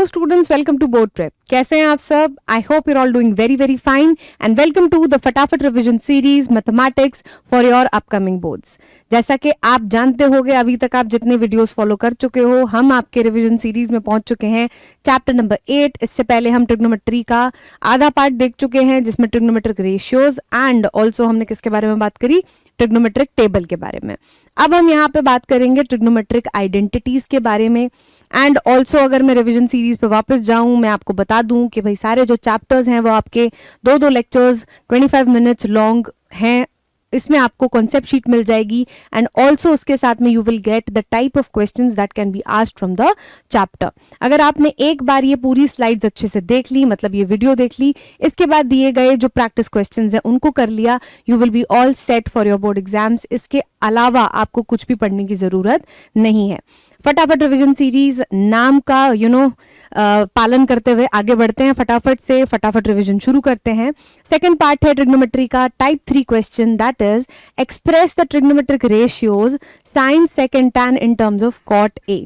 Hello students, welcome to board prep. कैसे हैं आप सब? I hope you are all doing very very fine and welcome to the फटाफट revision series mathematics for your upcoming boards. जैसा कि आप जानते होंगे, अभी तक आप जितने वीडियोस फॉलो कर चुके हो, हम आपके रिवीजन सीरीज में पहुंच चुके हैं चैप्टर नंबर 8। इससे पहले हम ट्रिग्नोमेट्री का आधा पार्ट देख चुके हैं, जिसमें ट्रिग्नोमेट्रिक रेशियोज एंड ऑल्सो हमने किसके बारे में बात करी, ट्रिग्नोमेट्रिक टेबल के बारे में। अब हम यहाँ पे बात करेंगे ट्रिग्नोमेट्रिक आइडेंटिटीज के बारे में। एंड ऑल्सो अगर मैं रिवीजन सीरीज पे वापस जाऊं, मैं आपको बता दूं कि भाई सारे जो चैप्टर्स हैं वो आपके दो लेक्चर्स 25 मिनट्स लॉन्ग हैं। इसमें आपको कॉन्सेप्ट शीट मिल जाएगी एंड ऑल्सो उसके साथ में you will get the type of questions that can be asked from the chapter. अगर आपने एक बार ये पूरी स्लाइड्स अच्छे से देख ली, मतलब ये वीडियो देख ली, इसके बाद दिए गए जो प्रैक्टिस क्वेश्चंस हैं उनको कर लिया, you will be all set for your board exams. इसके अलावा आपको कुछ भी पढ़ने की जरूरत नहीं है। फटाफट रिवीजन सीरीज नाम का पालन करते हुए आगे बढ़ते हैं। फटाफट से फटाफट रिवीजन शुरू करते हैं। सेकंड पार्ट है ट्रिग्नोमेट्री का type 3 question, that is express the trigonometric ratios sine sec and tan in terms of cot A.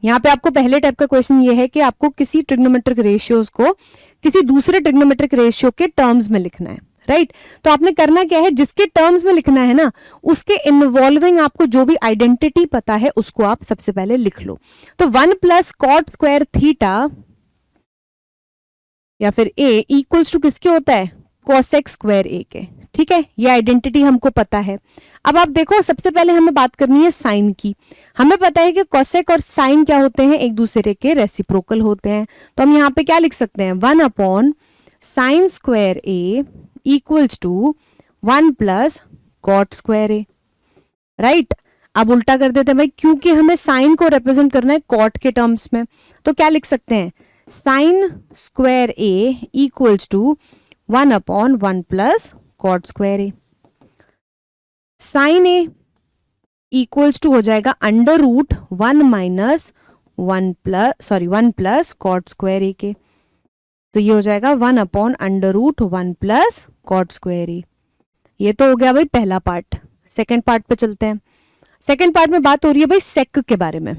यहाँ पे आपको पहले टाइप का क्वेश्चन ये है कि आपको किसी ट्रिग्नोमेट्रिक रेशियोज को किसी दूसरे ट्रिग्नोमेट्रिक रेशियो के टर्म्स में लिखना है, राइट। तो आपने करना क्या है, जिसके टर्म्स में लिखना है ना, उसके इन्वॉल्विंग आपको जो भी आइडेंटिटी पता है उसको आप सबसे पहले लिख लो। तो 1 प्लस कॉट स्क्वायर थीटा या फिर ए इक्वल्स टू किसके होता है, कोसेक स्क्वायर ए के। ठीक है, ये आइडेंटिटी हमको पता है। अब आप देखो, सबसे पहले हमें बात करनी है साइन की। हमें पता है कि कोसेक और साइन क्या होते हैं, एक दूसरे के रेसिप्रोकल होते हैं। तो हम यहाँ पे क्या लिख सकते हैं, 1 upon sine square A equals to 1 plus cot square A, right. अब उल्टा कर देते हैं भाई, क्योंकि हमें साइन को रिप्रेजेंट करना है कॉट के टर्म्स में, तो क्या लिख सकते हैं, sine square A equals to 1 upon 1 plus cot square A. Sine A equals to हो जाएगा under root 1 minus 1 plus cot square A के। तो ये हो जाएगा 1 upon under root 1 plus cot square A. ये तो हो गया भाई पहला पार्ट। सेकंड पार्ट पे चलते हैं। सेकंड पार्ट में बात हो रही है भाई सेक के बारे में।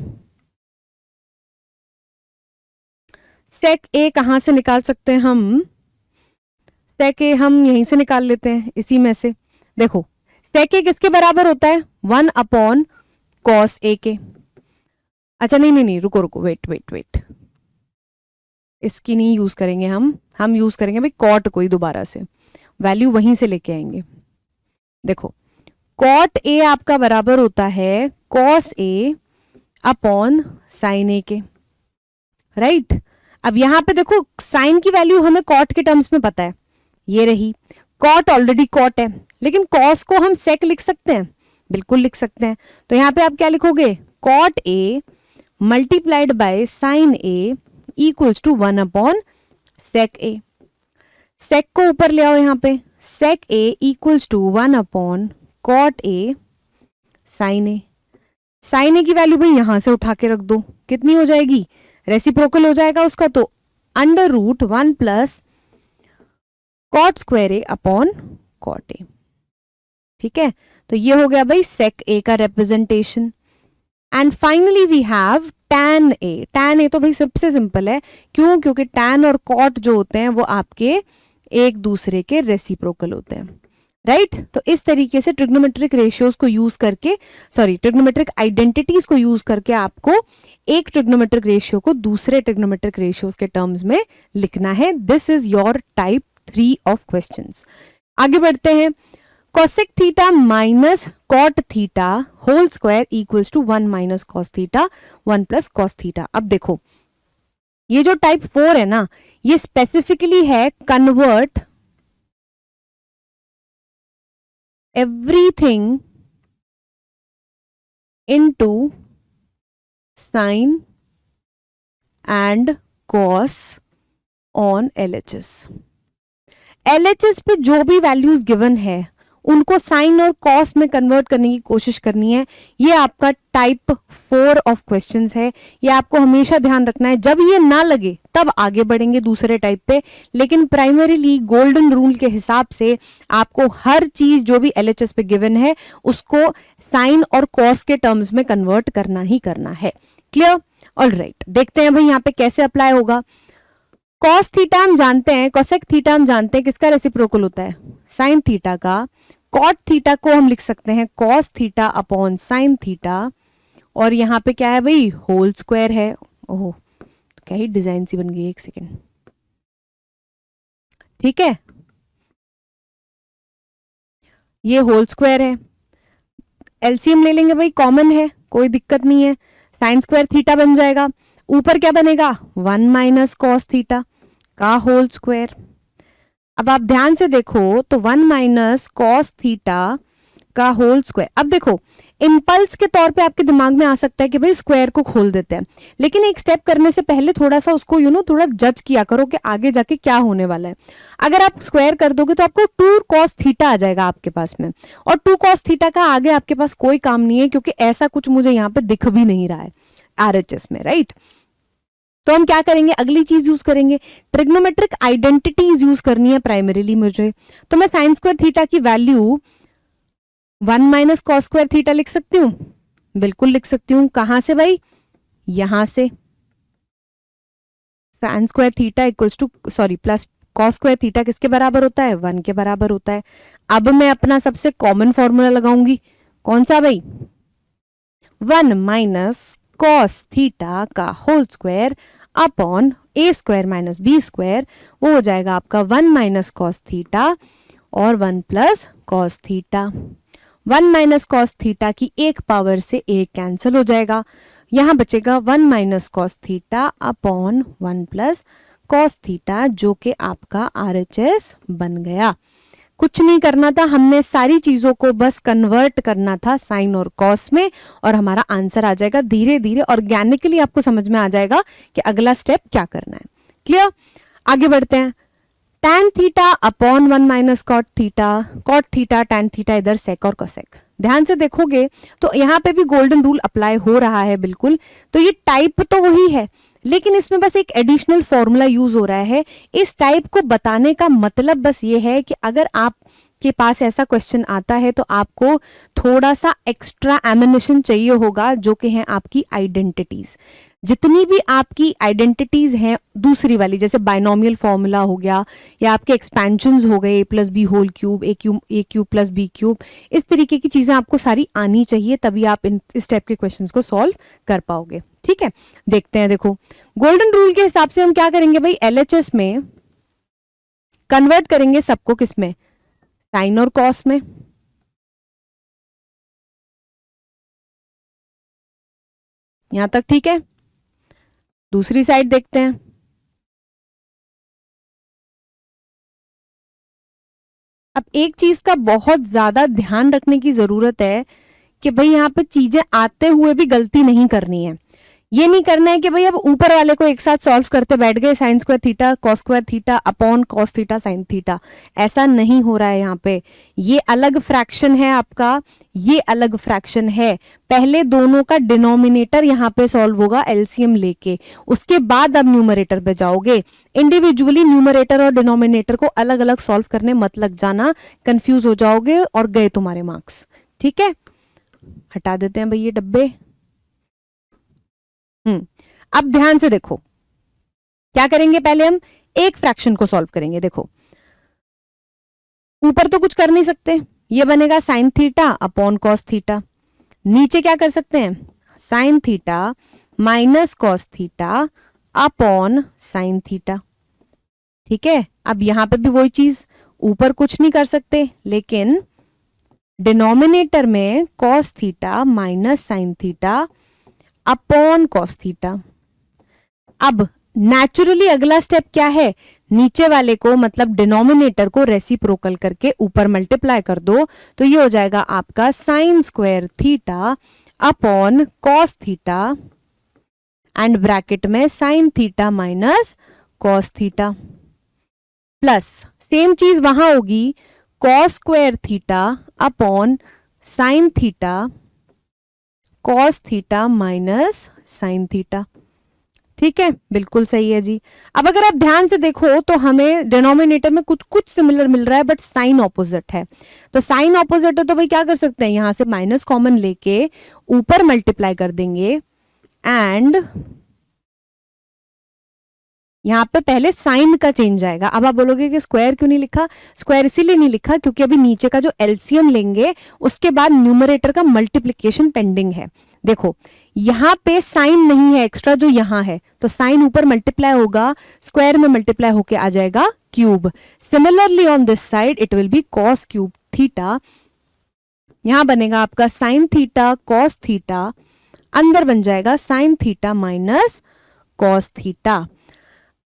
सेक ए कहां से निकाल सकते हैं हम, सेक ए हम यहीं से निकाल लेते हैं, इसी में से। देखो, सेक ए किसके बराबर होता है, 1 अपॉन कॉस ए के। अच्छा नहीं, रुको, वेट, इसकी नहीं यूज करेंगे हम यूज करेंगे भाई कॉट को ही, दोबारा से वैल्यू वहीं से लेके आएंगे। देखो, कॉट ए आपका बराबर होता है कॉस ए अपॉन साइन ए के, राइट। अब यहां पे देखो, साइन की वैल्यू हमें कॉट के टर्म्स में पता है, ये रही। कॉट ऑलरेडी कॉट है, लेकिन कॉस को हम सेक लिख सकते हैं, बिल्कुल लिख सकते हैं। तो यहां पे आप क्या लिखोगे, cot A multiplied by sine A equals to 1 upon sec A. Sec को ऊपर ले आओ, यहाँ पे sec A equals to 1 upon cot A sine A. Sine A की वैल्यू भाई यहां से उठा के रख दो, कितनी हो जाएगी, रेसिप्रोकल हो जाएगा उसका, तो under root 1 plus cot square A upon cot A. ठीक है, तो ये हो गया भाई सेक ए का representation. And finally we have tan A. Tan A तो भाई सबसे सिंपल है, क्यों, क्योंकि टैन और कॉट जो होते हैं वो आपके एक दूसरे के रेसिप्रोकल होते हैं, राइट। तो इस तरीके से ट्रिग्नोमेट्रिक रेशियोज को यूज करके, ट्रिग्नोमेट्रिक आइडेंटिटीज को यूज करके आपको एक ट्रिग्नोमेट्रिक रेशियो को दूसरे ट्रिग्नोमेट्रिक रेशियोज के टर्म्स में लिखना है। This is your type 3 of questions. आगे बढ़ते हैं। Cosec theta minus cot theta whole square equals to 1 minus cos theta 1 plus cos theta. अब देखो, ये जो टाइप 4 है ना, ये स्पेसिफिकली है convert everything into sine and cos on LHS। LHS पे जो भी वैल्यूज गिवन है उनको साइन और कॉस में कन्वर्ट करने की कोशिश करनी है। ये आपका टाइप 4 ऑफ क्वेश्चंस है। ये आपको हमेशा ध्यान रखना है, जब ये ना लगे तब आगे बढ़ेंगे दूसरे टाइप पे, लेकिन प्राइमरीली गोल्डन रूल के हिसाब से आपको हर चीज जो भी LHS पे गिवन है उसको साइन और कॉस के टर्म्स में कन्वर्ट करना ही करना है। क्लियर? ऑलराइट, देखते हैं भाई यहाँ पे कैसे अप्लाई होगा। कॉस थीटा हम जानते हैं, कोसेक थीटा हम जानते हैं किसका रेसिप्रोकल होता है, साइन थीटा का। कॉट थीटा को हम लिख सकते हैं cos theta upon sine theta, और यहाँ पे क्या है भाई, होल स्क्वायर है। ओहो, क्या ही डिजाइन सी बन गई, एक सेकेंड, ठीक है, ये होल स्क्वायर है। एलसीएम ले लेंगे भाई, कॉमन है, कोई दिक्कत नहीं है, साइन स्क्वायर थीटा बन जाएगा। ऊपर क्या बनेगा, 1 माइनस कॉस थीटा का होल स्क्वायर। अब आप ध्यान से देखो तो 1 माइनस कॉस थीटा का होल स्क्वायर। अब देखो, इंपल्स के तौर पे आपके दिमाग में आ सकता है कि भाई स्क्वायर को खोल देते हैं, लेकिन एक स्टेप करने से पहले थोड़ा सा उसको थोड़ा जज किया करो कि आगे जाके क्या होने वाला है। अगर आप स्क्वायर कर दोगे तो आपको 2 cos थीटा आ जाएगा आपके पास में, और 2 cos थीटा का आगे आपके पास कोई काम नहीं है, क्योंकि ऐसा कुछ मुझे यहाँ पे दिख भी नहीं रहा है आरएचएस में, राइट। तो हम क्या करेंगे, अगली चीज यूज करेंगे, ट्रिग्नोमेट्रिक आइडेंटिटीज यूज करनी है प्राइमरीली मुझे। तो मैं साइन स्क्वायर थीटा की value 1 minus cos square theta लिख सकती हूँ, बिल्कुल लिख सकती हूँ। कहां से भाई, यहां से, sign square theta equals two plus cos square theta किसके बराबर होता है, 1 के बराबर होता है। अब मैं अपना सबसे कॉमन फॉर्मूला लगाऊंगी, कौन सा भाई, 1 माइनस कॉस थीटा का होल स्क्वायर अपॉन ए स्क्वायर माइनस बी स्क्वायर, वो हो जाएगा आपका 1 माइनस कॉस थीटा और 1 plus cos theta. 1 minus cos theta की एक पावर से एक कैंसिल हो जाएगा, यहां बचेगा 1 minus cos theta upon 1 plus cos theta, जो कि आपका आरएचएस बन गया। कुछ नहीं करना था, हमने सारी चीजों को बस कन्वर्ट करना था साइन और कॉस में, और हमारा आंसर आ जाएगा। धीरे धीरे ऑर्गेनिकली आपको समझ में आ जाएगा कि अगला स्टेप क्या करना है। क्लियर, आगे बढ़ते हैं। tan theta upon 1 minus cot theta tan theta इधर सेक और कोसेक। ध्यान से देखोगे तो यहाँ पे भी गोल्डन रूल अप्लाई हो रहा है बिल्कुल। तो ये टाइप तो वही है, लेकिन इसमें बस एक एडिशनल फॉर्मूला यूज हो रहा है। इस टाइप को बताने का मतलब बस ये है कि अगर आप के पास ऐसा क्वेश्चन आता है तो आपको थोड़ा सा एक्स्ट्रा एमिनेशन चाहिए होगा, जो कि है आपकी आइडेंटिटीज। जितनी भी आपकी आइडेंटिटीज हैं दूसरी वाली, जैसे बाइनोमियल फॉर्मूला हो गया, या आपके एक्सपेंशंस हो गए, a plus B whole cube, A cube plus B cube, इस तरीके की चीजें आपको सारी आनी चाहिए, तभी आप इस टाइप के क्वेश्चंस को सॉल्व कर पाओगे। ठीक है, देखते हैं। देखो, गोल्डन रूल के हिसाब से हम क्या करेंगे भाई, एलएचएस में कन्वर्ट करेंगे सबको, किसमें, साइन और कॉस में। यहां तक ठीक है। दूसरी साइड देखते हैं। अब एक चीज का बहुत ज्यादा ध्यान रखने की जरूरत है कि भाई यहाँ पे चीजें आते हुए भी गलती नहीं करनी है। ये नहीं करना है कि भाई अब ऊपर वाले को एक साथ सॉल्व करते बैठ गए, sign square theta cos square theta upon cos theta sine theta, ऐसा नहीं हो रहा है यहाँ पे। ये अलग फ्रैक्शन है आपका, ये अलग फ्रैक्शन है। पहले दोनों का डिनोमिनेटर यहाँ पे सॉल्व होगा एलसीएम लेके, उसके बाद अब न्यूमरेटर पे जाओगे। इंडिविजुअली न्यूमरेटर और डिनोमिनेटर को अलग अलग सॉल्व करने मत लग जाना, कंफ्यूज हो जाओगे और गए तुम्हारे मार्क्स। ठीक है, हटा देते हैं भाई ये डब्बे। अब ध्यान से देखो क्या करेंगे, पहले हम एक फ्रैक्शन को सॉल्व करेंगे। देखो, ऊपर तो कुछ कर नहीं सकते, ये बनेगा sine theta upon cos theta. नीचे क्या कर सकते हैं, sign theta minus cos theta upon sine theta. ठीक है, अब यहां पे भी वही चीज, ऊपर कुछ नहीं कर सकते, लेकिन डिनोमिनेटर में cos theta minus sine theta upon cos theta. अब नेचुरली अगला स्टेप क्या है, नीचे वाले को मतलब डिनोमिनेटर को रेसिप्रोकल करके ऊपर मल्टीप्लाई कर दो, तो ये हो जाएगा आपका sine square theta upon cos theta and bracket में sine theta minus cos theta, plus same चीज वहां होगी, cos square theta upon sine theta cos theta minus sine theta. ठीक है, बिल्कुल सही है जी। अब अगर आप ध्यान से देखो तो हमें डिनोमिनेटर में कुछ कुछ सिमिलर मिल रहा है, बट साइन ऑपोजिट है। तो साइन ऑपोजिट है तो भाई क्या कर सकते हैं, यहां से माइनस कॉमन लेके ऊपर मल्टीप्लाई कर देंगे एंड यहाँ पे पहले साइन का चेंज आएगा। अब आप बोलोगे कि स्क्वायर क्यों नहीं लिखा? स्क्वायर इसीलिए नहीं लिखा क्योंकि अभी नीचे का जो एलसीएम लेंगे उसके बाद न्यूमरेटर का मल्टीप्लिकेशन पेंडिंग है। देखो यहाँ पे साइन नहीं है एक्स्ट्रा जो यहाँ है, तो साइन ऊपर मल्टीप्लाई होगा, स्क्वायर में मल्टीप्लाई होके आ जाएगा cube. Similarly on this side it will be cos cube theta. यहां बनेगा आपका साइन थीटा कॉस थीटा, अंदर बन जाएगा sign theta minus cos theta.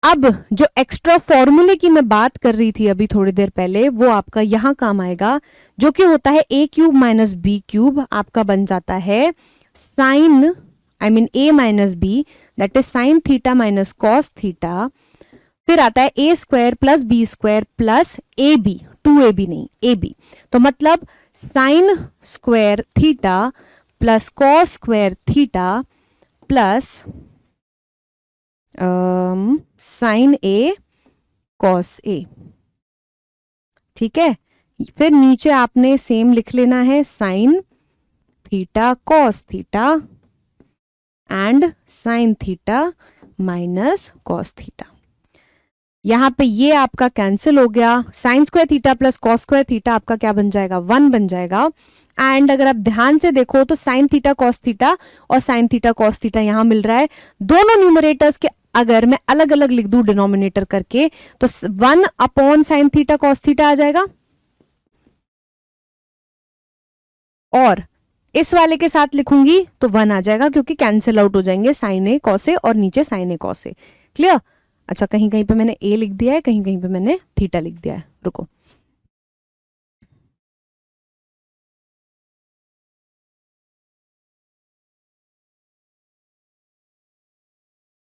अब जो एक्स्ट्रा फॉर्मूले की मैं बात कर रही थी अभी थोड़ी देर पहले, वो आपका यहां काम आएगा, जो कि होता है A cube minus B cube. आपका बन जाता है sine A minus B, that is sine theta minus cos theta. फिर आता है A square plus B square plus A B, 2ab नहीं ए बी, तो मतलब sine square theta plus cos square theta plus sine A cos A. ठीक है, फिर नीचे आपने सेम लिख लेना है sine theta cos theta and sine theta minus cos theta. यहां पे ये आपका कैंसिल हो गया, sign square theta plus cos square theta आपका क्या बन जाएगा? 1 बन जाएगा। एंड अगर आप ध्यान से देखो तो साइन थीटा कॉस थीटा और साइन थीटा कॉस थीटा यहां मिल रहा है। दोनों न्यूमरेटर्स के अगर मैं अलग अलग लिख दूं डिनोमिनेटर करके तो 1 upon sine theta cos theta आ जाएगा, और इस वाले के साथ लिखूंगी तो 1 आ जाएगा क्योंकि कैंसिल आउट हो जाएंगे साइन ए कॉस ए और नीचे sign A cos A. Clear? अच्छा, कहीं कहीं पे मैंने ए लिख दिया है, कहीं कहीं पे मैंने थीटा लिख दिया है, रुको।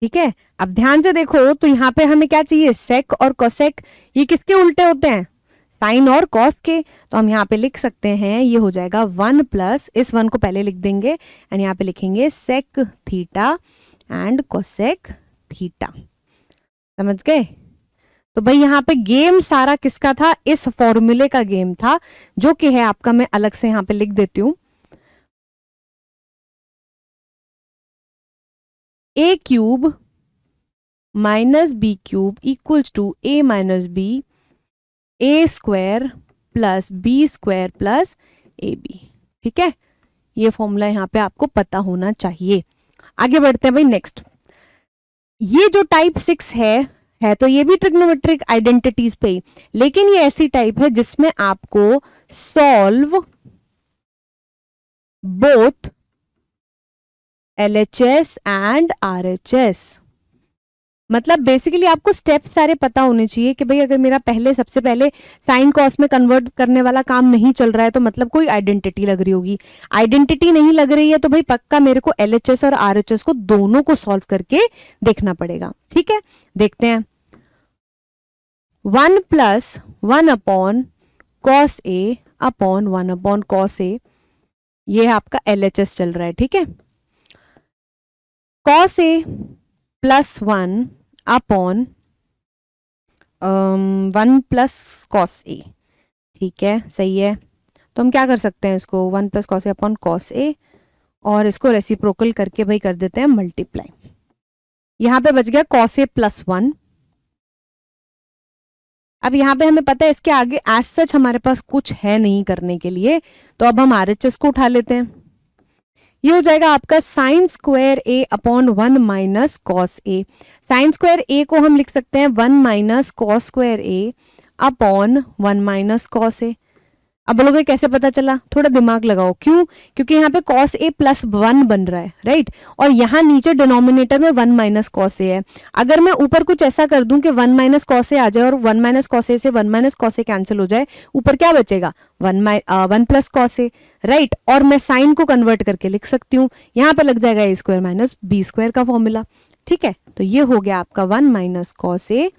ठीक है, अब ध्यान से देखो तो यहाँ पे हमें क्या चाहिए? सेक और कोसेक, ये किसके उल्टे होते हैं? साइन और कॉस के। तो हम यहाँ पे लिख सकते हैं, ये हो जाएगा 1 प्लस, इस 1 को पहले लिख देंगे एंड यहाँ पे लिखेंगे sec theta and cosec theta. समझ गए? तो भाई यहाँ पे गेम सारा किसका था? इस फॉर्मूले का गेम था, जो कि है आपका, मैं अलग से यहाँ पे लिख देती हूं, A cube minus B cube equals to A minus B, A square plus B square plus A B. ठीक है, ये फॉर्मूला यहाँ पे आपको पता होना चाहिए। आगे बढ़ते हैं भाई नेक्स्ट। ये जो टाइप 6 है तो ये भी ट्रिग्नोमेट्रिक आइडेंटिटीज पे ही, लेकिन ये ऐसी टाइप है जिसमें आपको solve both LHS and RHS, मतलब बेसिकली आपको स्टेप सारे पता होने चाहिए कि भाई अगर मेरा सबसे पहले साइन कॉस में कन्वर्ट करने वाला काम नहीं चल रहा है तो मतलब कोई आइडेंटिटी लग रही होगी। आइडेंटिटी नहीं लग रही है तो भाई पक्का मेरे को LHS और RHS को दोनों को सॉल्व करके देखना पड़ेगा। ठीक है, देखते हैं। 1 plus 1 upon cos A upon 1 upon cos A, ये आपका LHS चल रहा है। ठीक है, cos A plus 1 upon 1 plus cos A. ठीक है, सही है। तो हम क्या कर सकते हैं इसको, 1 plus cos A upon cos A, और इसको रेसिप्रोकल करके भाई कर देते हैं मल्टीप्लाई। यहां पे बच गया कॉस ए प्लस 1। अब यहाँ पे हमें पता है इसके आगे एज सच हमारे पास कुछ है नहीं करने के लिए, तो अब हम RHS को उठा लेते हैं। ये हो जाएगा आपका sine square A upon 1 minus cos A. Sign square A को हम लिख सकते हैं 1 minus cos square A upon 1 minus cos A. अब बोलोगे कैसे पता चला? थोड़ा दिमाग लगाओ। क्यों? क्योंकि यहाँ पे कॉस ए प्लस 1 बन रहा है, राइट, और यहाँ नीचे डिनोमिनेटर में 1 माइनस कॉस ए है। अगर मैं ऊपर कुछ ऐसा कर दूं कि 1 माइनस कॉस ए आ जाए और 1 माइनस कॉस ए से 1 माइनस कॉस ए कैंसिल हो जाए, ऊपर क्या बचेगा? 1 प्लस कॉस ए, राइट, और मैं साइन को कन्वर्ट करके लिख सकती हूँ। यहाँ पे लग जाएगा ए स्क्वायर माइनस बी स्क्वायर का फॉर्मूला। ठीक है, तो ये हो गया आपका 1 minus cos A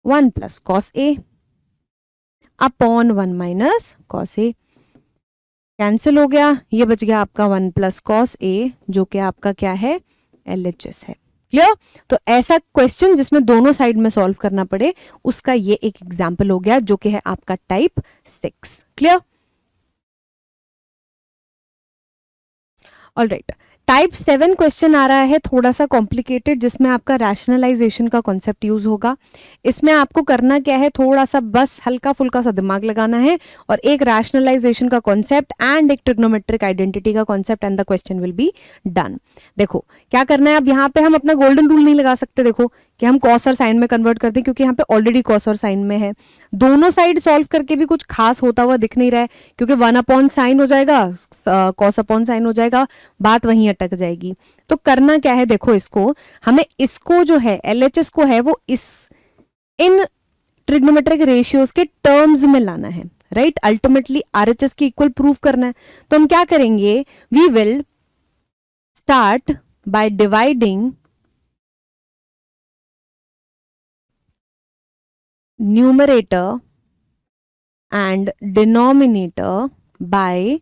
1 plus cos A upon 1 minus cos A, cancel हो गया। ये बच गया आपका 1 प्लस कॉस ए, जो कि आपका क्या है? LHS है। क्लियर? तो ऐसा क्वेश्चन जिसमें दोनों साइड में सॉल्व करना पड़े, उसका ये एक एग्जाम्पल हो गया, जो कि है आपका type 6। Clear? Alright, type 7 question आ रहा है थोड़ा सा कॉम्प्लिकेटेड, जिसमें आपका रैशनलाइजेशन का कॉन्सेप्ट यूज होगा। इसमें आपको करना क्या है, थोड़ा सा बस हल्का फुल्का सा दिमाग लगाना है और एक रैशनलाइजेशन का कॉन्सेप्ट एंड एक ट्रिग्नोमेट्रिक आइडेंटिटी का concept and the question will be done. देखो क्या करना है, अब यहाँ पे हम अपना गोल्डन रूल नहीं लगा सकते, देखो कि हम कॉस और साइन में कन्वर्ट कर दें, क्योंकि यहाँ पे ऑलरेडी कॉस और साइन में है। दोनों साइड सॉल्व करके भी कुछ खास होता हुआ दिख नहीं रहा है, क्योंकि 1/sin हो जाएगा, cos/sin हो जाएगा, बात वहीं अटक जाएगी। तो करना क्या है, देखो इसको हमें, इसको जो है LHS को है वो इन ट्रिग्नोमेट्रिक रेशियोज के टर्म्स में लाना है, राइट। अल्टीमेटली RHS की इक्वल प्रूव करना है। तो हम क्या करेंगे, we will start by dividing numerator and denominator by,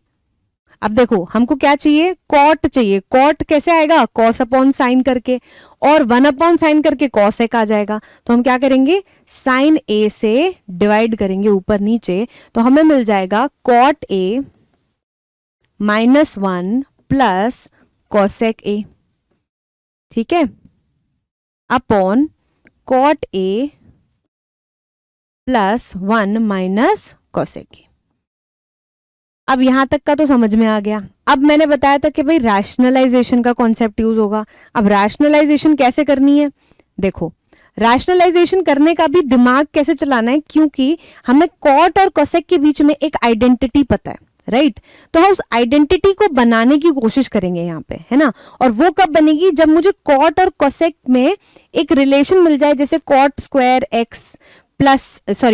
अब देखो हमको क्या चाहिए, कॉट चाहिए। कॉट कैसे आएगा, cos/sin करके, और 1/sin करके cos एक आ जाएगा। तो हम क्या करेंगे, sin A से डिवाइड करेंगे ऊपर नीचे, तो हमें मिल जाएगा cot A -1 plus cosec A, ठीक है, upon cot A plus 1 minus cosec A। अब यहां तक का तो समझ में आ गया। अब मैंने बताया था कि भाई रैशनलाइजेशन का कॉन्सेप्ट यूज होगा। अब रैशनलाइजेशन कैसे करनी है, देखो रैशनलाइजेशन करने का भी दिमाग कैसे चलाना है, क्योंकि हमें कॉट और कोसेक के बीच में एक आइडेंटिटी पता है, राइट। तो हम उस आइडेंटिटी को बनाने की कोशिश करेंगे यहाँ पे, है ना। और वो कब बनेगी, जब मुझे कॉट और कोसेक में एक रिलेशन मिल जाए, जैसे cot square X plus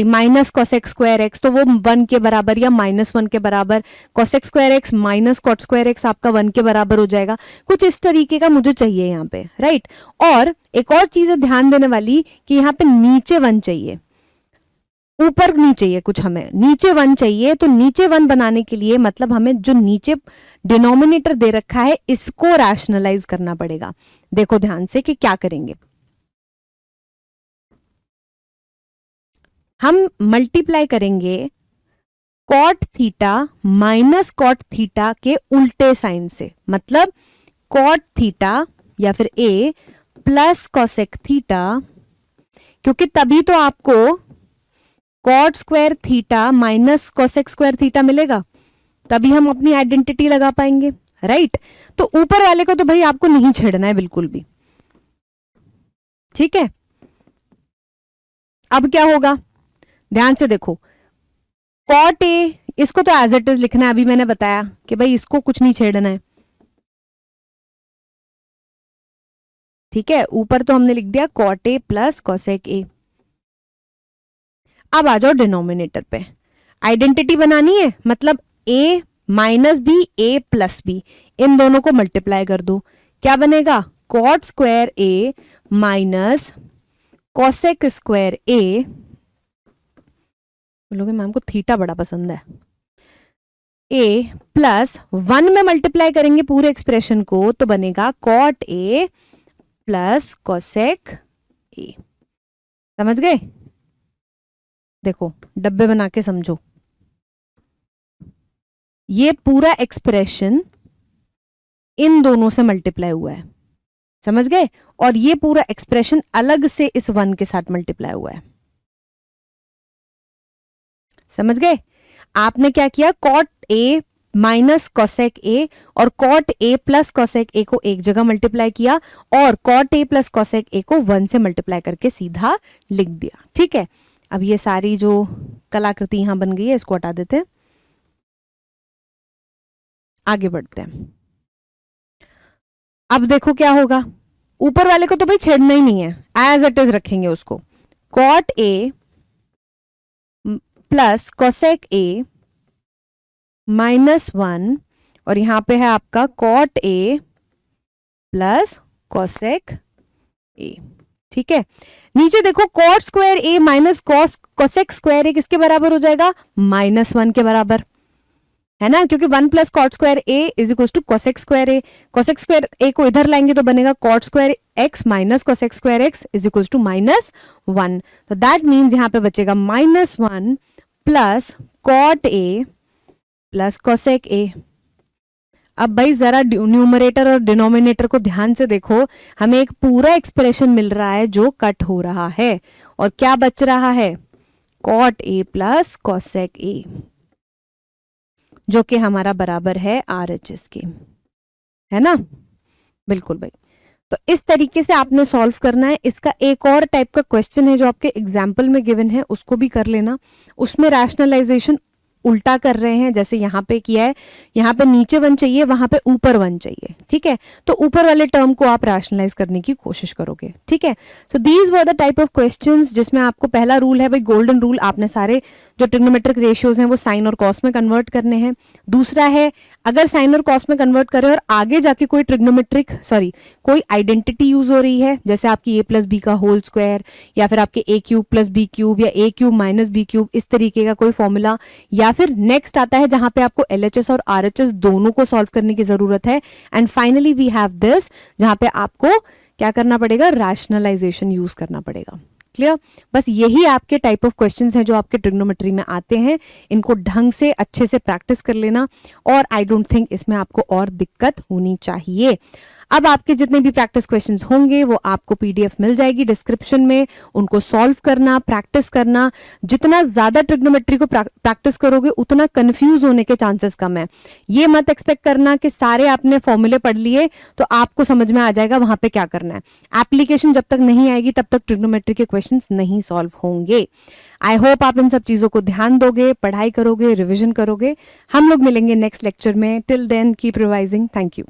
minus cosec square X, तो वो 1 के बराबर या -1 के बराबर, cosec square X minus cot square X आपका 1 के बराबर हो जाएगा। कुछ इस तरीके का मुझे चाहिए यहाँ पे, राइट। और एक और चीज है ध्यान देने वाली, कि यहाँ पे नीचे 1 चाहिए, ऊपर नहीं चाहिए कुछ, हमें नीचे 1 चाहिए। तो नीचे 1 बनाने के लिए मतलब हमें जो नीचे डिनोमिनेटर दे रखा है इसको रैशनलाइज करना पड़ेगा। देखो ध्यान से कि क्या करेंगे, हम मल्टीप्लाई करेंगे cot theta minus cot theta के उल्टे साइन से, मतलब कॉट थीटा या फिर A प्लस कॉसेक थीटा, क्योंकि तभी तो आपको cot square theta minus cosec square theta मिलेगा, तभी हम अपनी आइडेंटिटी लगा पाएंगे, राइट। तो ऊपर वाले को तो भाई आपको नहीं छेड़ना है बिल्कुल भी, ठीक है। अब क्या होगा, ध्यान से देखो, कॉट ए इसको तो एज इट इज लिखना है, अभी मैंने बताया कि भाई इसको कुछ नहीं छेड़ना है, ठीक है। ऊपर तो हमने लिख दिया cot A plus cosec A. अब आ जाओ डिनोमिनेटर पे, आइडेंटिटी बनानी है, मतलब a minus B A plus B, इन दोनों को मल्टीप्लाई कर दो, क्या बनेगा, cot square A minus cosec square A, बोलोगे मैम को थीटा बड़ा पसंद है, ए प्लस 1 में मल्टीप्लाई करेंगे पूरे एक्सप्रेशन को, तो बनेगा cot A plus cosec A. समझ गए, देखो डब्बे बना के समझो, ये पूरा एक्सप्रेशन इन दोनों से मल्टीप्लाई हुआ है, समझ गए, और ये पूरा एक्सप्रेशन अलग से इस 1 के साथ मल्टीप्लाई हुआ है, समझ गए। आपने क्या किया, cot A minus cosec A और cot A plus cosec A को एक जगह मल्टीप्लाई किया, और cot A plus cosec A को 1 से मल्टीप्लाई करके सीधा लिख दिया, ठीक है। अब ये सारी जो कलाकृति यहां बन गई है इसको हटा देते हैं, आगे बढ़ते हैं। अब देखो क्या होगा, ऊपर वाले को तो भाई छेड़ना ही नहीं है, एज इट इज रखेंगे उसको, cot A plus cosec A -1, और यहां पे है आपका cot A plus cosec A, ठीक है। नीचे देखो cot square A minus cosec square A किसके बराबर हो जाएगा, -1 के बराबर, है ना, क्योंकि 1 plus cot square A is equal to cosec square A. Cosec square A को इधर लाएंगे तो बनेगा cot square X minus cosec square X is equal to -1, तो दैट मीन्स यहां पे बचेगा -1 plus cot A plus cosec A अब भाई जरा न्यूमरेटर और डिनोमिनेटर को ध्यान से देखो, हमें एक पूरा एक्सप्रेशन मिल रहा है जो कट हो रहा है, और क्या बच रहा है, cot A plus cosec A, जो कि हमारा बराबर है RHS के, है ना। बिल्कुल भाई। तो इस तरीके से आपने सॉल्व करना है। इसका एक और टाइप का क्वेश्चन है जो आपके एग्जाम्पल में गिवन है, उसको भी कर लेना। उसमें रैशनलाइजेशन उल्टा कर रहे हैं, जैसे यहाँ पे किया है, यहाँ पे नीचे 1 चाहिए, वहां पे ऊपर 1 चाहिए, ठीक है। तो ऊपर वाले टर्म को आप रैशनलाइज करने की कोशिश करोगे, ठीक है। So these were the type of questions जिसमें आपको पहला रूल है भाई गोल्डन रूल, आपने सारे जो ट्रिग्नोमेट्रिक रेशियोज हैं वो साइन और कॉस में कन्वर्ट करने हैं। दूसरा है, अगर साइन और कॉस में कन्वर्ट करें और आगे जाके कोई ट्रिग्नोमेट्रिक कोई आइडेंटिटी यूज हो रही है, जैसे आपकी a प्लस बी का होल स्क्वायर, या फिर आपके a cube plus B cube, या a cube minus B cube, इस तरीके का कोई फॉर्मूला, या फिर नेक्स्ट आता है जहां पे आपको LHS और RHS दोनों को सॉल्व करने की जरूरत है। And finally we have this, जहां पे आपको क्या करना पड़ेगा, रैशनलाइजेशन यूज करना पड़ेगा। क्लियर। बस यही आपके टाइप ऑफ क्वेश्चंस हैं जो आपके ट्रिग्नोमेट्री में आते हैं। इनको ढंग से अच्छे से प्रैक्टिस कर लेना, और आई डोंट थिंक इसमें आपको और दिक्कत होनी चाहिए। अब आपके जितने भी प्रैक्टिस क्वेश्चंस होंगे वो आपको PDF मिल जाएगी डिस्क्रिप्शन में, उनको सॉल्व करना, प्रैक्टिस करना। जितना ज्यादा ट्रिग्नोमेट्री को प्रैक्टिस करोगे उतना कंफ्यूज होने के चांसेस कम है। ये मत एक्सपेक्ट करना कि सारे आपने फॉर्मूले पढ़ लिए तो आपको समझ में आ जाएगा वहां पे क्या करना है। एप्लीकेशन जब तक नहीं आएगी तब तक ट्रिग्नोमेट्री के क्वेश्चंस नहीं सॉल्व होंगे। आई होप आप इन सब चीजों को ध्यान दोगे, पढ़ाई करोगे, रिविजन करोगे। हम लोग मिलेंगे नेक्स्ट लेक्चर में। Till then keep revising. Thank you.